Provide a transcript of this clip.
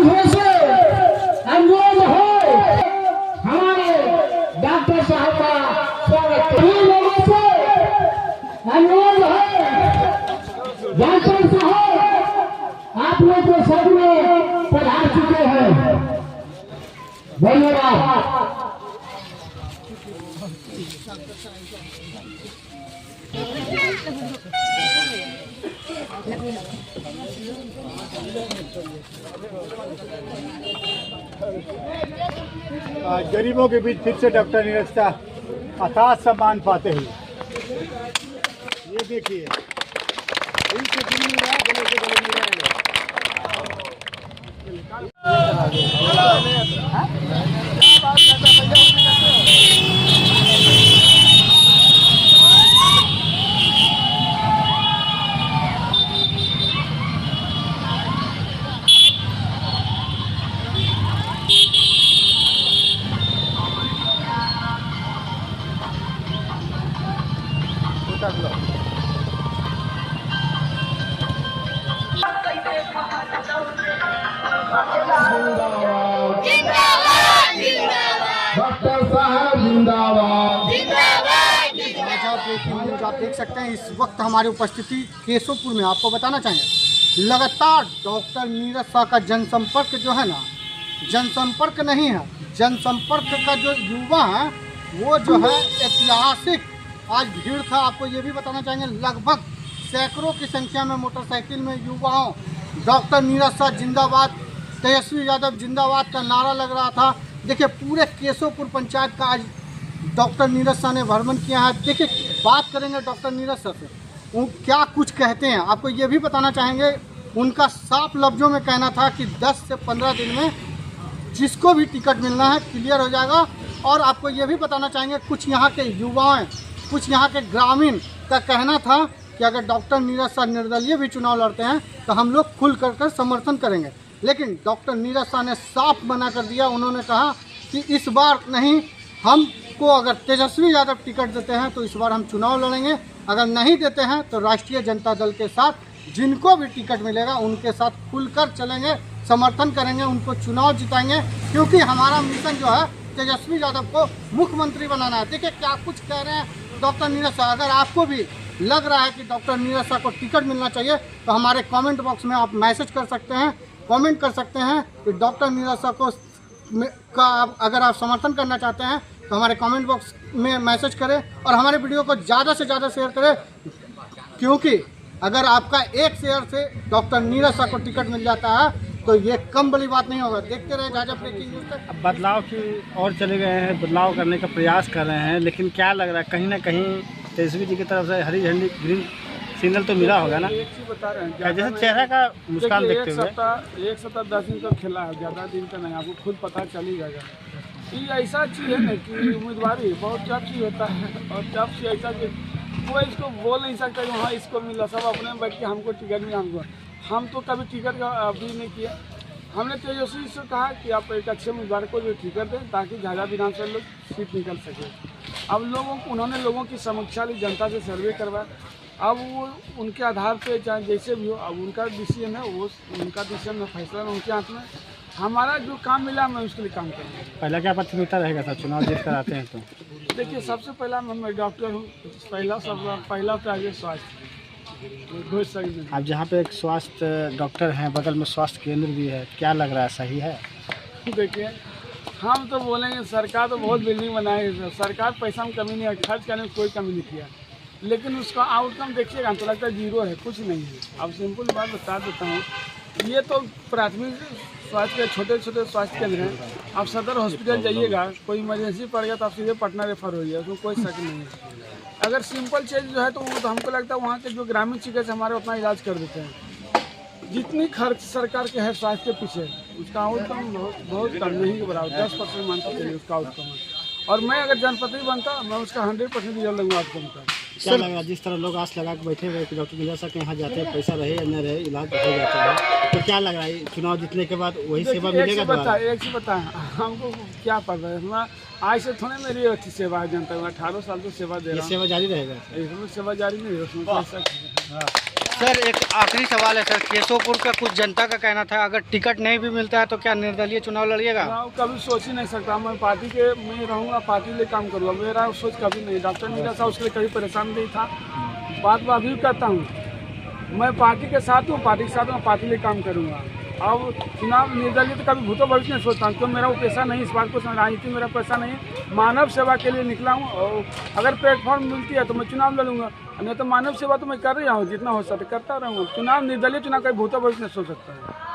माध्यम से अनुरोध है हमारे डॉक्टर साहब का स्वागत सभी लोगों से अनुरोध है। डॉक्टर साहब आप लोग तो सब में पधार चुके हैं, धन्यवाद। गरीबों के बीच फिर से डॉक्टर नीरज का अथाह सम्मान पाते हुए ये देखिए दिल से दिल मिल रहा है, गले से गले मिल रहा है। डॉक्टर साहब जिंदाबाद। आप देख सकते हैं इस वक्त हमारी उपस्थिति केशवपुर में। आपको बताना चाहेंगे लगातार डॉक्टर नीरज शाह का जनसंपर्क जो है ना, जनसंपर्क नहीं है, जनसंपर्क का जो युवा है वो जो है ऐतिहासिक आज भीड़ था। आपको ये भी बताना चाहेंगे लगभग सैकड़ों की संख्या में मोटरसाइकिल में युवाओं डॉक्टर नीरज शाह जिंदाबाद, तेजस्वी यादव जिंदाबाद का नारा लग रहा था। देखिए पूरे केशवपुर पंचायत का आज डॉक्टर नीरज शाह ने भ्रमण किया है। देखिए बात करेंगे डॉक्टर नीरज शाह से, वो क्या कुछ कहते हैं। आपको ये भी बताना चाहेंगे उनका साफ लफ्ज़ों में कहना था कि 10 से 15 दिन में जिसको भी टिकट मिलना है क्लियर हो जाएगा। और आपको ये भी बताना चाहेंगे कुछ यहाँ के युवाएं, कुछ यहाँ के ग्रामीण का कहना था कि अगर डॉक्टर नीरज शाह निर्दलीय भी चुनाव लड़ते हैं तो हम लोग खुल कर समर्थन करेंगे। लेकिन डॉक्टर नीरज शाह ने साफ मना कर दिया। उन्होंने कहा कि इस बार नहीं, हमको अगर तेजस्वी यादव टिकट देते हैं तो इस बार हम चुनाव लड़ेंगे, अगर नहीं देते हैं तो राष्ट्रीय जनता दल के साथ जिनको भी टिकट मिलेगा उनके साथ खुलकर चलेंगे, समर्थन करेंगे, उनको चुनाव जिताएंगे, क्योंकि हमारा मिशन जो है तेजस्वी यादव को मुख्यमंत्री बनाना है। देखिए क्या कुछ कह रहे हैं डॉक्टर नीरज शाह। अगर आपको भी लग रहा है कि डॉक्टर नीरज शाह को टिकट मिलना चाहिए तो हमारे कमेंट बॉक्स में आप मैसेज कर सकते हैं, कमेंट कर सकते हैं कि डॉक्टर नीरज शाह को अगर आप समर्थन करना चाहते हैं तो हमारे कमेंट बॉक्स में मैसेज करें और हमारे वीडियो को ज़्यादा से ज़्यादा शेयर करें, क्योंकि अगर आपका एक शेयर से डॉक्टर नीरज शाह को टिकट मिल जाता है तो ये कम बड़ी बात नहीं होगा। देखते रहे झाझा ब्रेकिंग न्यूज़ तक। अब बदलाव की ओर चले गए हैं, बदलाव करने का प्रयास कर रहे हैं, लेकिन क्या लग रहा है कहीं ना कहीं तेजस्वी जी की तरफ से हरी झंडी ग्रीन सिग्नल तो मिला होगा ना। एक चीज बता रहे हैं जैसे चेहरा का मुस्कान देखते हुए एक सप्ताह 10 दिन का खेला है, ज़्यादा दिन का नहीं, आपको खुद पता चल ही जाएगा। ये ऐसा चीज़ है ना कि उम्मीदवारी बहुत टफ चीज़ होता है और टफ चीज़ ऐसा कि कोई इसको बोल नहीं सकता कि हाँ इसको मिला, सब अपने में बैठ के हमको टिकट मिला। हम तो कभी टिकट का अभी नहीं किया। हमने तेजस्वी से कहा कि आप एक अच्छे उम्मीदवार को जो टिकट दें ताकि झाझा विधानसभा लोग सीट निकल सके। अब उन्होंने लोगों की समीक्षा ली, जनता से सर्वे करवाया। अब वो उनके आधार पे चाहे जैसे भी हो, अब उनका डिसीजन है, वो उनका डिसीजन में फैसला उनके हाथ में। हमारा जो काम मिला मैं उसके लिए काम करूँगा। पहला क्या प्राथमिकता रहेगा सर चुनाव जीत कर आते हैं तो? देखिए सबसे पहला मैं डॉक्टर हूँ, पहला प्राइवेट स्वास्थ्य। अब जहाँ पे एक स्वास्थ्य डॉक्टर हैं, बगल में स्वास्थ्य केंद्र भी है, क्या लग रहा है सही है? देखिए हम तो बोलेंगे सरकार तो बहुत बिल्डिंग बनाई है, सरकार पैसा में कमी नहीं है, खर्च करने में कोई कमी नहीं किया, लेकिन उसका आउटकम देखिएगा तो लगता है जीरो है, कुछ नहीं है। अब सिंपल बात बता देता हूँ, ये तो प्राथमिक स्वास्थ्य के छोटे छोटे स्वास्थ्य केंद्र हैं। आप सदर हॉस्पिटल जाइएगा, कोई इमरजेंसी पड़ गया तो आप सीधे पटना रेफर होइए, उसमें कोई शक नहीं है। अगर सिंपल चीज़ जो है तो वो तो हमको लगता है वहाँ के जो ग्रामीण चिकित्सक हमारे उतना इलाज कर देते हैं। जितनी खर्च सरकार के है स्वास्थ्य के पीछे, उसका आउटकम बहुत कम नहीं के बराबर, 10% मानता चलिए उसका आउटकम है। और मैं अगर जनप्रतिनिधि बनता मैं उसका 100% रिजल्ट लूँगा आउटकम का। क्या लगा जिस तरह लोग आस लगा के बैठे हुए कि डॉक्टर नीरज शाह के यहाँ जाते हैं, पैसा रहे या न रहे इलाज हो जाता है, तो क्या लग रहा है चुनाव जीतने के बाद वही सेवा मिलेगा? एक से बताएं हमको क्या पता है, हमारा आज से थोड़े मेरी अच्छी सेवा है जनता में, 18 साल तो सेवा दे रहा हूँ। सेवा जारी रहेगा? इसमें सेवा जारी नहीं है, उसमें सर एक आखिरी सवाल है सर, केशवपुर का कुछ जनता का कहना था अगर टिकट नहीं भी मिलता है तो क्या निर्दलीय चुनाव लड़िएगा? मैं कभी सोच ही नहीं सकता, मैं पार्टी के में रहूँगा, पार्टी के लिए काम करूँगा, मेरा सोच कभी नहीं। डॉक्टर नीरज साहब उसके लिए कभी परेशान नहीं था। बात मैं अभी भी करता हूँ, मैं पार्टी के साथ हूँ, पार्टी के साथ मैं पार्टी के लिए काम करूँगा। अब चुनाव निर्दलीय तो कभी भूतो भविष्य नहीं सोचता हूँ, क्योंकि मेरा वो पैसा नहीं, इस बात को राजनीति मेरा पैसा नहीं है। मानव सेवा के लिए निकला हूँ और अगर प्लेटफॉर्म मिलती है तो मैं चुनाव लड़ूंगा, नहीं तो मानव सेवा तो मैं कर रहा हूँ, जितना हो सकता करता रहूँगा। चुनाव निर्दलीय चुनाव कभी भूतो भविष्य नहीं सोच सकता हूँ।